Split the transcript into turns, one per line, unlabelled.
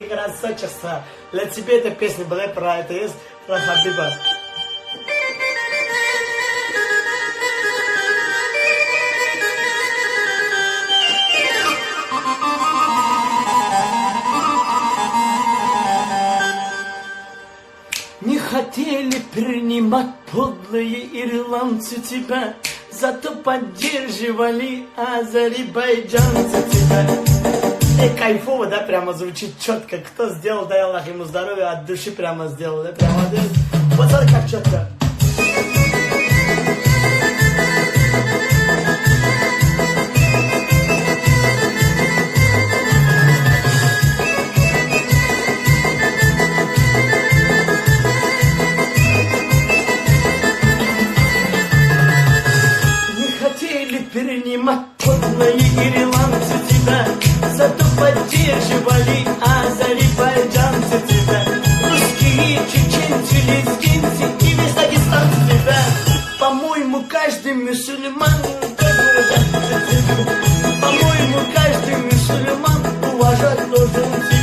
Красавица, для тебя эта песня была про это, есть про Хабиба. Не хотели принимать подлые ирландцы тебя, зато поддерживали азербайджанцы тебя. И кайфово, да, прямо звучит четко. Кто сделал, дай Аллах ему здоровья, от души прямо сделал, да, прямо. Вот смотри, как четко. Не хотели перенимать подлые ирландцы тебя, зато поддерживали азербайджанцы тебя. Русские, чеченцы, лезгинцы и весь Дагестанцы тебя. По-моему, каждый мусульман, по-моему, каждый мусульман уважать должен тебя.